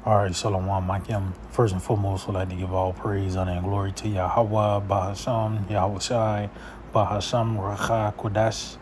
All right, Shalom, Makim. First and foremost, I'd like to give all praise, honor, and glory to Yahweh, Bahasham, Yahweh Shai, Bahasham, Racha, Kodash.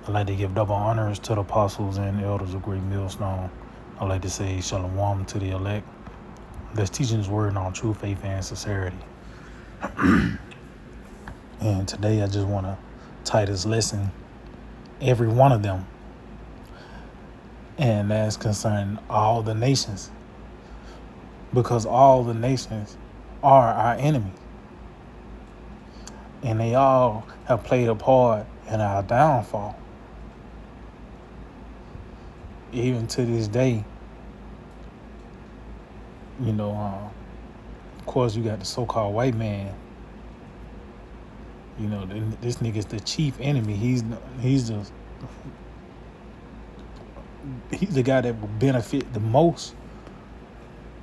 I'd like to give double honors to the apostles and elders of Great Millstone. I'd like to say Shalom to the elect that's teaching His word on true faith and sincerity. And today I just want to tie this lesson, every one of them, and that's concerning all the nations, because all the nations are our enemy, and they all have played a part in our downfall. Even to this day, of course, you got the so-called white man. This nigga's the chief enemy. He's the guy that will benefit the most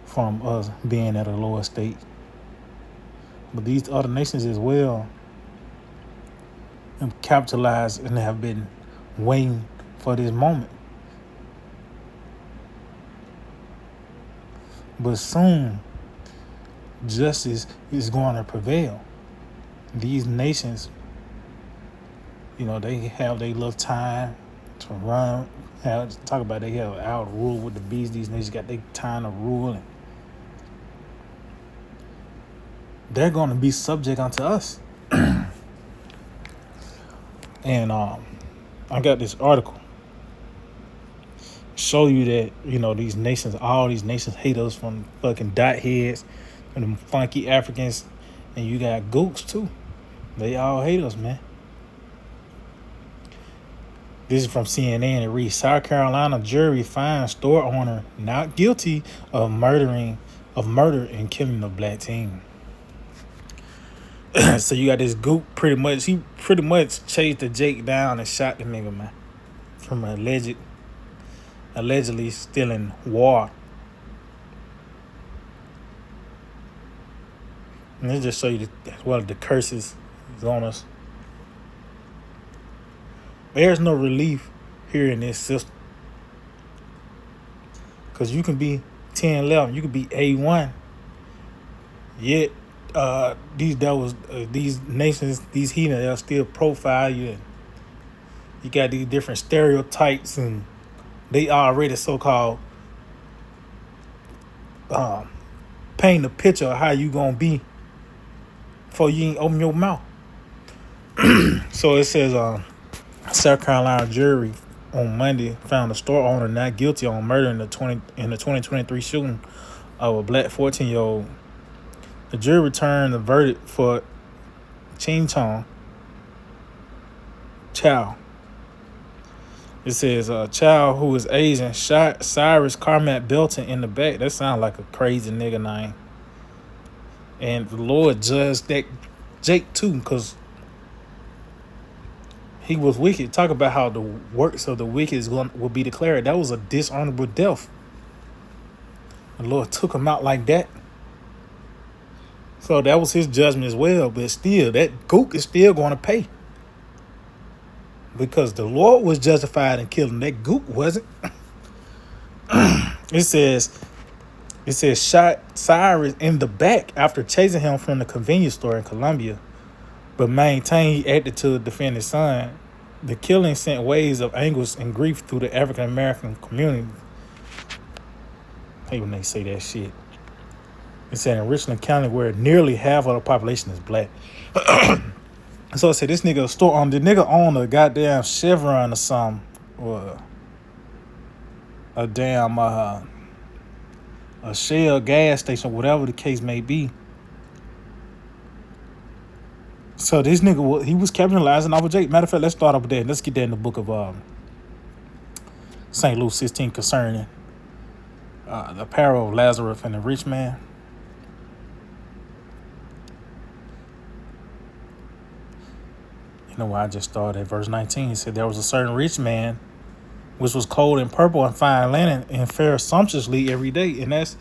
from us being at a lower state. But these other nations as well have capitalized and have been waiting for this moment. But soon, justice is going to prevail. These nations, they have their little time to run. They have out rule with the beast. These nations got their time to rule, and they're going to be subject unto us. And I got this article show you that all these nations hate us, from fucking dot heads and them funky Africans, and you got gooks too. They all hate us, man. This is from CNN. It reads: South Carolina jury finds store owner not guilty of murder and killing a black teen. So you got this gook. He pretty much chased the Jake down and shot the nigga, man, from allegedly stealing water. And this just show you the curses is on us. There's no relief here in this system, because you can be 10, 11, you can be A1, yet these devils, these nations, these heathens, they'll still profile you, and you got these different stereotypes, and they already so-called paint a picture of how you gonna be before you ain't open your mouth. So it says South Carolina jury on Monday found a store owner not guilty on murder in the 2023 shooting of a black 14-year-old. The jury returned the verdict for Ching Chong Chow. It says Chow, who is Asian, shot Cyrus Carmack Belton in the back. That sounds like a crazy nigga name. And the Lord judged that Jake too, because he was wicked. Talk about how the works of the wicked will be declared. That was a dishonorable death. The Lord took him out like that. So that was his judgment as well. But still, that gook is still going to pay, because the Lord was justified in killing. That gook wasn't. It says shot Cyrus in the back after chasing him from the convenience store in Columbia, but maintained he acted to defend his son. The killing sent waves of anguish and grief through the African American community. I hate when they say that shit. It said in Richland County, where nearly half of the population is black. So I said this nigga owned a goddamn Chevron or something, or a damn a Shell gas station, whatever the case may be. So this nigga, he was capitalizing off of Jake. Matter of fact, let's start up with that. Let's get that in the book of St. Luke 16 concerning the parable of Lazarus and the rich man. You know why I just started at verse 19. He said, there was a certain rich man which was clothed in purple and fine linen and fared sumptuously every day. And that's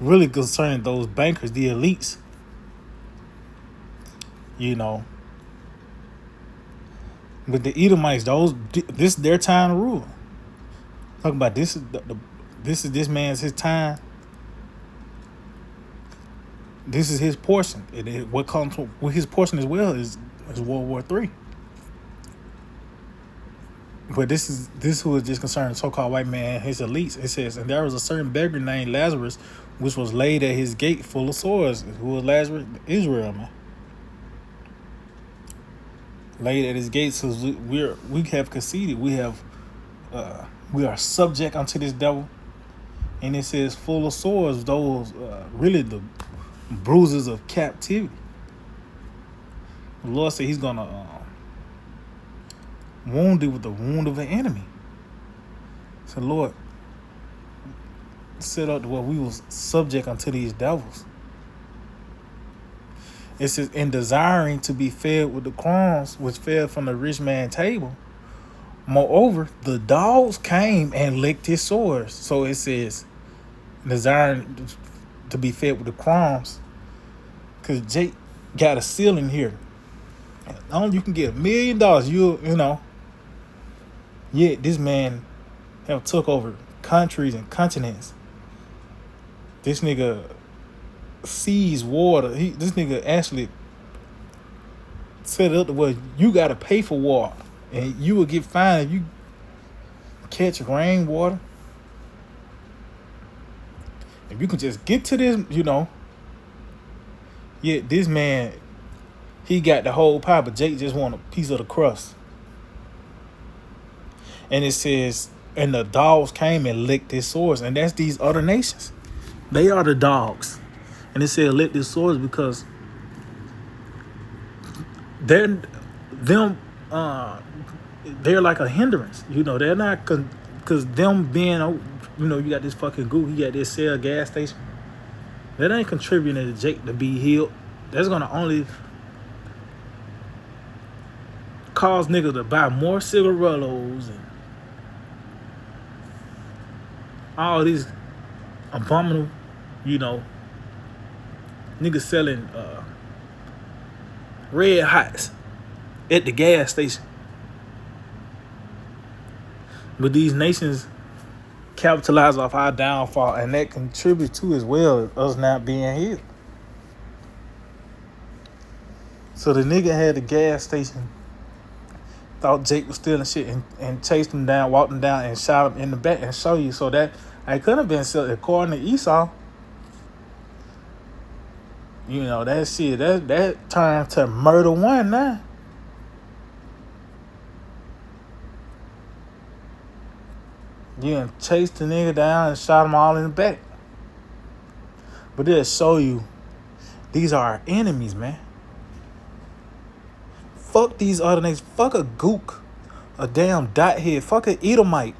really concerning those bankers, the elites. But the Edomites, this is their time to rule. Talking about this is this man's his time This is his portion. What comes with his portion as well is World War III. But this was just concerning the so-called white man, his elites. It says, and there was a certain beggar named Lazarus, which was laid at his gate full of sores. Who was Lazarus? Israel, man. Laid at his gate, so we have conceded. We are subject unto this devil, and it says full of sores. Those really the bruises of captivity. The Lord said He's gonna wound it with the wound of an enemy. So Lord set up to where we was subject unto these devils. It says, in desiring to be fed with the crumbs which fell from the rich man's table. Moreover, the dogs came and licked his sores. So it says, desiring to be fed with the crumbs. Because Jake got a ceiling here. Only you can get $1 million. You know. Yet this man have took over countries and continents. This nigga sees water. This nigga actually set it up to where you gotta pay for water, and you will get fined if you catch rainwater. If you can just get to this, Yet this man, he got the whole pie, but Jake just want a piece of the crust. And it says, and the dogs came and licked his sores, and that's these other nations. They are the dogs. And it said lick his sores because they're like a hindrance. They're not, because them being, you got this fucking goo, you got this Shell gas station. That ain't contributing to Jake to be healed. That's gonna only cause niggas to buy more cigarillos and all these abominable, niggas selling red hots at the gas station. But these nations capitalize off our downfall, and that contributes to as well us not being healed. So the nigga had the gas station, thought Jake was stealing shit, and chased him down, walked him down, and shot him in the back and show you. So that I could have been, according to Esau, that shit, that turned to murder one now. You done chased the nigga down and shot him all in the back. But they'll show you these are our enemies, man. Fuck these other niggas. Fuck a gook, a damn dot head. Fuck an Edomite.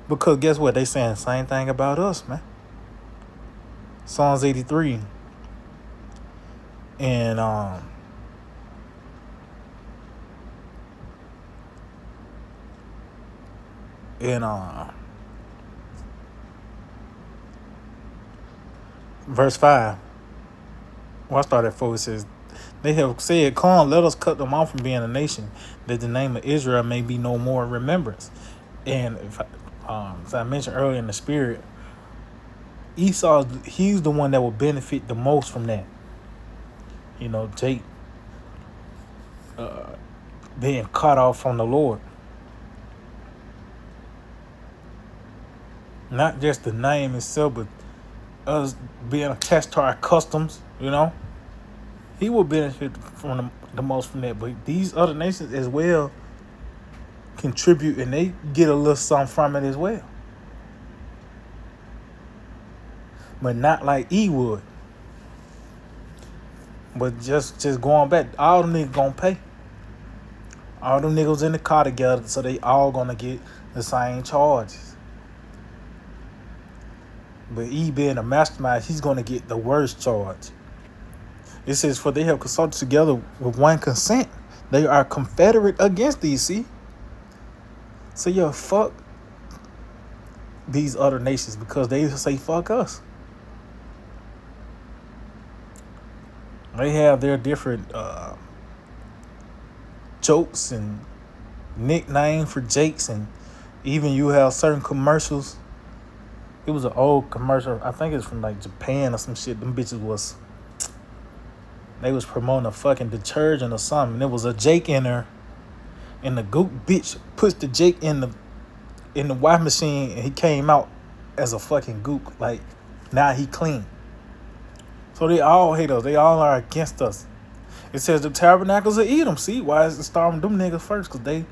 Because guess what? They saying the same thing about us, man. Psalms 83. And verse 5. Well, I started at 4. It says, they have said, come, let us cut them off from being a nation, that the name of Israel may be no more in remembrance. And as I mentioned earlier in the spirit, Esau, he's the one that will benefit the most from that. Jake being cut off from the Lord. Not just the name itself, but us being attached to our customs, He will benefit from the most from that. But these other nations as well contribute, and they get a little something from it as well. But not like E would. But just going back, all them niggas gonna pay. All them niggas in the car together, so they all gonna get the same charges. But E being a mastermind, he's gonna get the worst charge. It says, for they have consulted together with one consent. They are confederate against these, see? So fuck these other nations because they say fuck us. They have their different jokes and nickname for Jakes, and even you have certain commercials It was an old commercial. I think it's from like Japan or some shit. Them bitches was they was promoting a fucking detergent or something. And there was a Jake in there, and the goop bitch pushed the Jake in the wash machine, and he came out as a fucking gook. Like now he clean. So they all hate us. They all are against us. It says the tabernacles will eat them. See why is it starving them niggas first? Cause they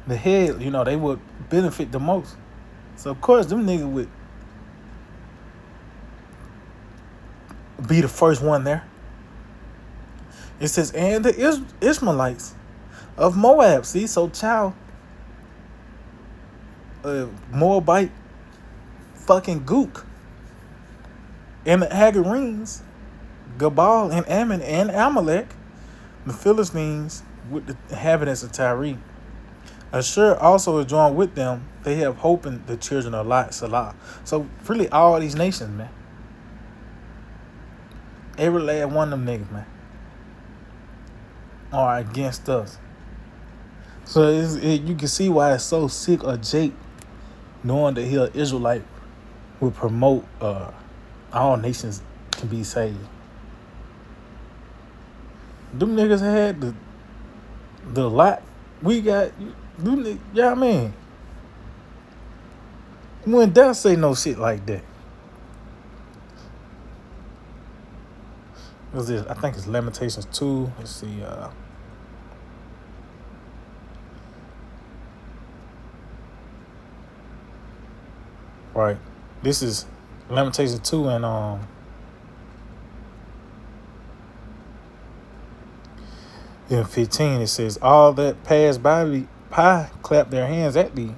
the head, they would benefit the most. So of course them niggas would be the first one there. It says and the Ishmaelites of Moab. See, so child, Moabite fucking gook. And the Hagarenes, Gabal and Ammon and Amalek, the Philistines with the inhabitants of Tyre. Ashur also is joined with them. They have hope in the children of Lot, Salah. So really all these nations, man. Every last one of them niggas, man, are against us. So you can see why it's so sick of Jake knowing that he an Israelite would promote all nations can be saved. Them niggas had the lot we got. Yeah, I mean, you wouldn't dare say no shit like that. What's this? I think it's Lamentations 2. Let's see. Right. This is Lamentations 2 and in 15 it says, all that pass by me clap their hands at thee.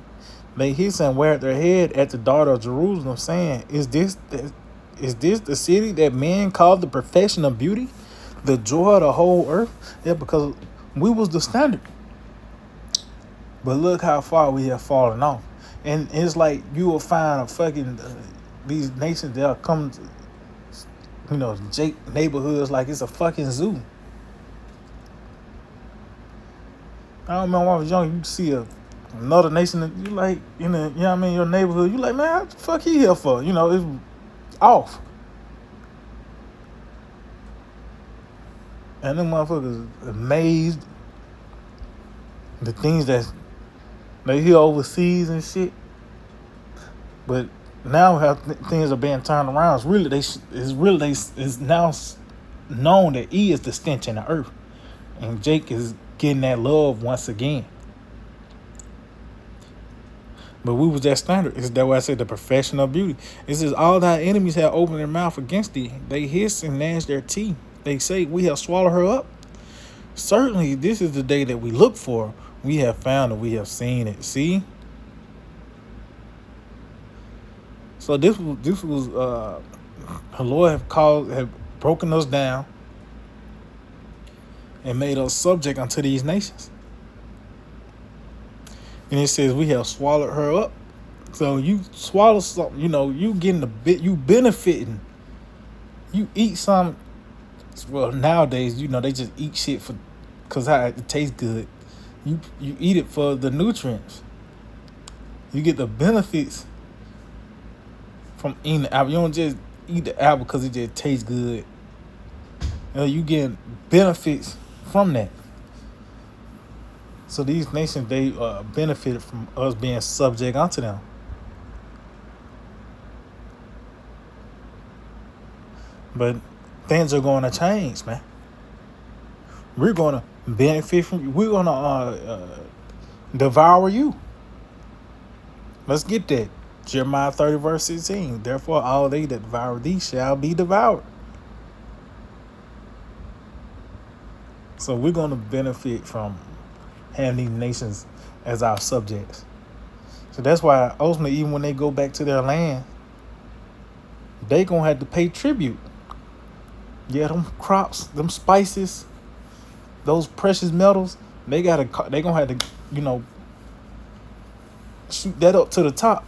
They hiss and wag their head at the daughter of Jerusalem, saying, Is this the city that men call the perfection of beauty, the joy of the whole earth? Yeah, because we was the standard. But look how far we have fallen off. And it's like you will find a fucking these nations they'll come to, Jake neighborhoods like it's a fucking zoo. I don't remember when I was young, you see another nation that you like your neighborhood, you like, man, what the fuck he here for? It's off. And them motherfuckers amazed the things that they hear overseas and shit. But now how things are being turned around, it's now known that he is the stench in the earth. And Jake is getting that love once again. But we was that standard. Is that why I said the perfection of beauty? It says all thy enemies have opened their mouth against thee. They hiss and gnash their teeth. They say, we have swallowed her up. Certainly this is the day that we look for. We have found it. We have seen it. See? So this was the Lord have broken us down and made us subject unto these nations. And it says we have swallowed her up. So you swallow something, you getting a bit, you benefiting. You eat some. Well, nowadays, they just eat shit because how it tastes good. You eat it for the nutrients. You get the benefits from eating the apple. You don't just eat the apple because it just tastes good. You get benefits from that. So these nations, they benefited from us being subject unto them. But things are going to change, man. We're going to benefit from you. We're going to devour you. Let's get that. Jeremiah 30 verse 16. Therefore, all they that devour thee shall be devoured. So we're going to benefit from having these nations as our subjects. So that's why ultimately, even when they go back to their land, they going to have to pay tribute. Yeah, them crops, them spices, those precious metals, they going to have to, shoot that up to the top.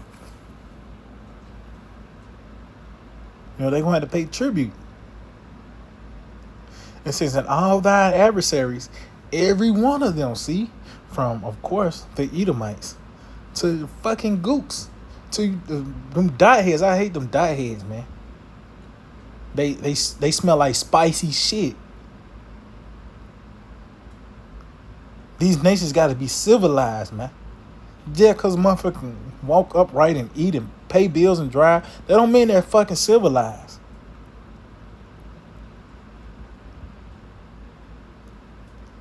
They're going to have to pay tribute. It says that all thy adversaries, every one of them, see, from, of course, the Edomites to the fucking gooks, to them dot heads. I hate them dot heads, man. They smell like spicy shit. These nations got to be civilized, man. Yeah, cause motherfucking walk upright and eat and pay bills and drive, that don't mean they're fucking civilized.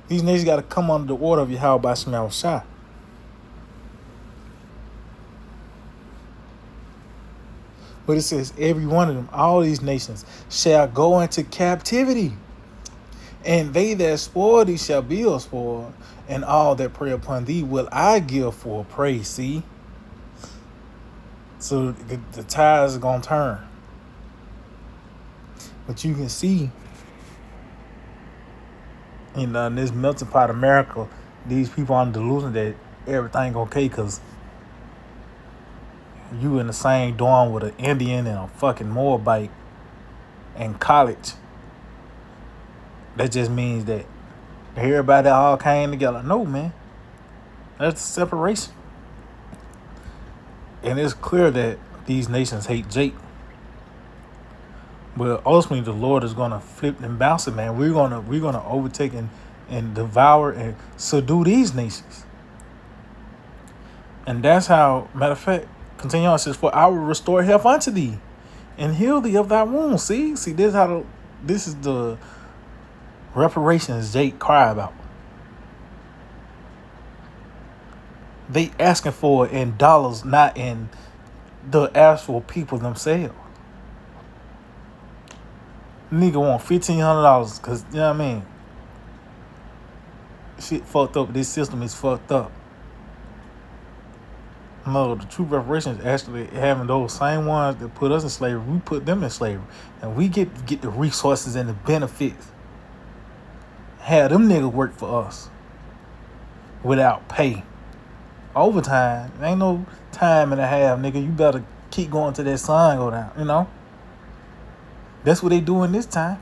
These nations got to come under the order of Yahweh by Shema Shah. But it says every one of them, all these nations, shall go into captivity. And they that spoil thee shall be a spoil, and all that prey upon thee will I give for praise. See? So the tides are going to turn. But you can see, in this melting pot of America, these people on delusion that everything okay because you in the same dorm with an Indian and a fucking Moabite in college. That just means that everybody all came together. No, man. That's separation. And it's clear that these nations hate Jake. But ultimately the Lord is gonna flip and bounce it, man. We're gonna overtake and devour and subdue these nations. And that's how, matter of fact, continue on, it says, for I will restore health unto thee and heal thee of thy wounds. See, this is the reparations Jake cry about. They asking for it in dollars, not in the actual people themselves. Nigga want $1,500 because, you know what I mean? Shit fucked up. This system is fucked up. No, the true reparation is actually having those same ones that put us in slavery. We put them in slavery. And we get the resources and the benefits. Have them niggas work for us without pay. Overtime. Ain't no time and a half, nigga. You better keep going till that sun go down, you know? That's what they doing this time.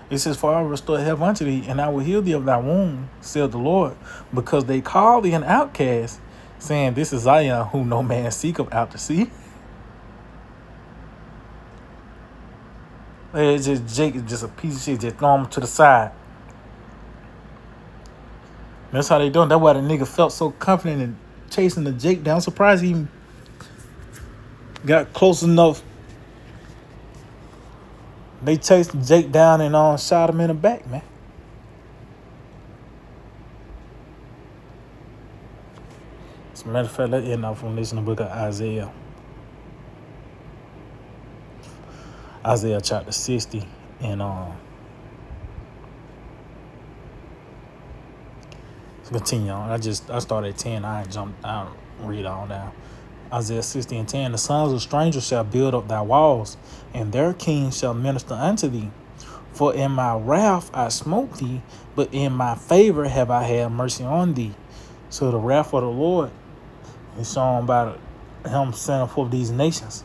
It says, for I will restore health unto thee, and I will heal thee of thy wound, saith the Lord, because they call thee an outcast, saying, this is Zion, whom no man seeketh out to see. It's just Jake is just a piece of shit, just throw him to the side. That's how they doing. That's why the nigga felt so confident in chasing the Jake down. I'm surprised he even got close enough. They chased Jake down and shot him in the back, man. As a matter of fact, let's end off from this in the book of Isaiah. Isaiah chapter 60 and continue on. I started at 10. I jumped down, read all down. Isaiah 60 and 10. The sons of strangers shall build up thy walls, and their kings shall minister unto thee. For in my wrath I smote thee, but in my favor have I had mercy on thee. So the wrath of the Lord is shown by him sending forth these nations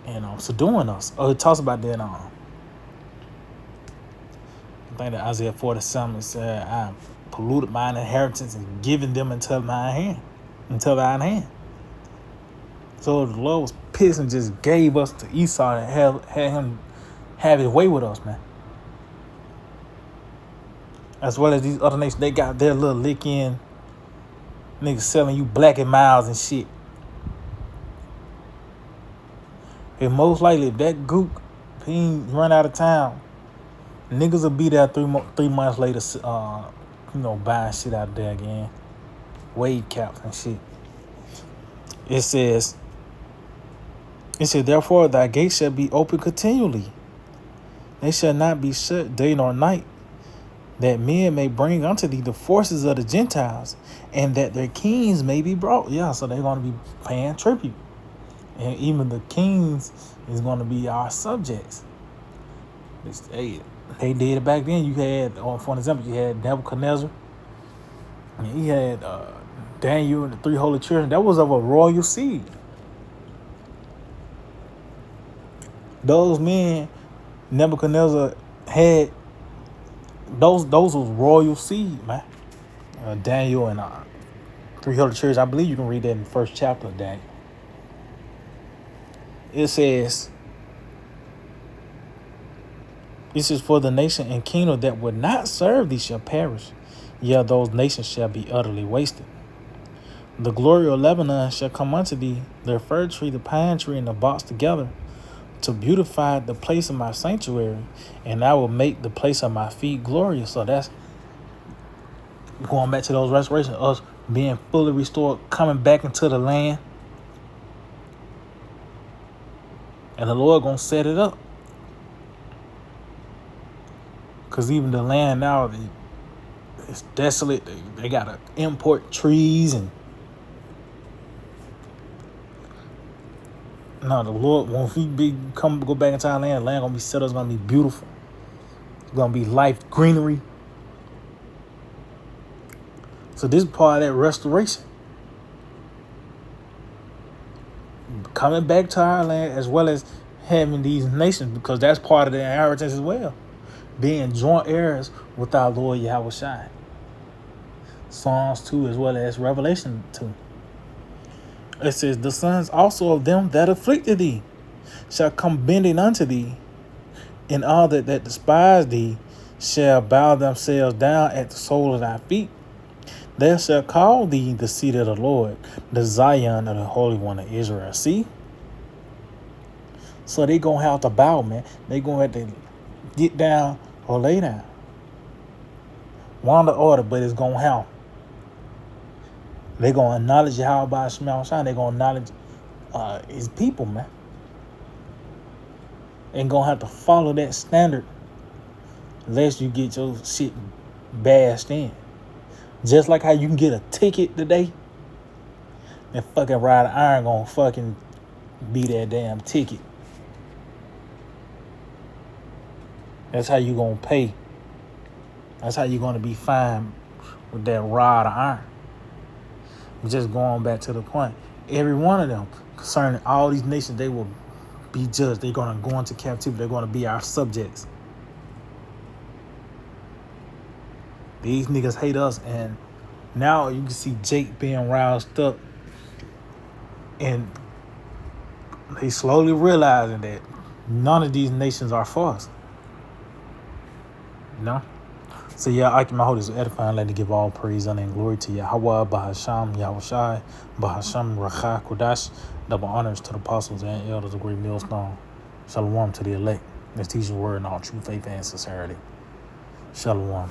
and subduing us. It talks about that. I think that Isaiah 47 said, I polluted mine inheritance and given them into thine hand. So the Lord was pissed and just gave us to Esau and had him have his way with us, man. As well as these other nations, they got their little lick in. Niggas selling you Black and Miles and shit. And most likely, if that gook, he ain't run out of town, niggas will be there 3 months later, buying shit out there again. Wave caps and shit. It says, therefore thy gates shall be open continually. They shall not be shut day nor night, that men may bring unto thee the forces of the Gentiles, and that their kings may be brought. Yeah, so they're going to be paying tribute. And even the kings is going to be our subjects. They did it back then. You had, for example, you had Nebuchadnezzar. And he had Daniel and the 3 holy children. That was of a royal seed. Those men Nebuchadnezzar had, those was royal seed, man. Daniel and Three Holy Church. I believe you can read that in the first chapter of Daniel. It says, "This is for the nation and kingdom that would not serve thee shall perish. Yeah, those nations shall be utterly wasted. The glory of Lebanon shall come unto thee, the fir tree, the pine tree, and the box together, to beautify the place of my sanctuary, and I will make the place of my feet glorious." So that's going back to those restorations, us being fully restored, coming back into the land. And the Lord gonna set it up. Because even the land now, it's desolate. They got to import trees. And no, the Lord, when we go back into our land, the land gonna be settled. It's gonna be beautiful. It's gonna be life, greenery. So this is part of that restoration. Coming back to our land, as well as having these nations, because that's part of the inheritance as well. Being joint heirs with our Lord Yahweh Shai. Psalms 2 as well as Revelation 2. It says, "The sons also of them that afflicted thee shall come bending unto thee, and all that despise thee shall bow themselves down at the sole of thy feet. They shall call thee the seat of the Lord, the Zion of the Holy One of Israel." See? So they gonna have to bow, man. They gonna have to get down or lay down. One the order, but it's gonna happen. They gonna acknowledge Yahweh by Shema Shai. They gonna acknowledge his people, man. And gonna have to follow that standard, unless you get your shit bashed in. Just like how you can get a ticket today, and fucking Rod of Iron gonna fucking be that damn ticket. That's how you gonna pay. That's how you gonna be fined with that rod of iron. Just going back to the point, every one of them concerning all these nations, they will be judged. They're gonna go into captivity. They're gonna be our subjects. These niggas hate us, and now you can see Jake being roused up, and they slowly realizing that none of these nations are for us. You know? So yeah, I can my holders edifying, let me give all praise, honor, and glory to Yahweh, Bahasham, Yahweh Shai, Bahasham, Racha, Kodash. Double honors to the apostles and elders of Great Millstone. Shalom to the elect. Let's teach the word in all true faith and sincerity. Shalom.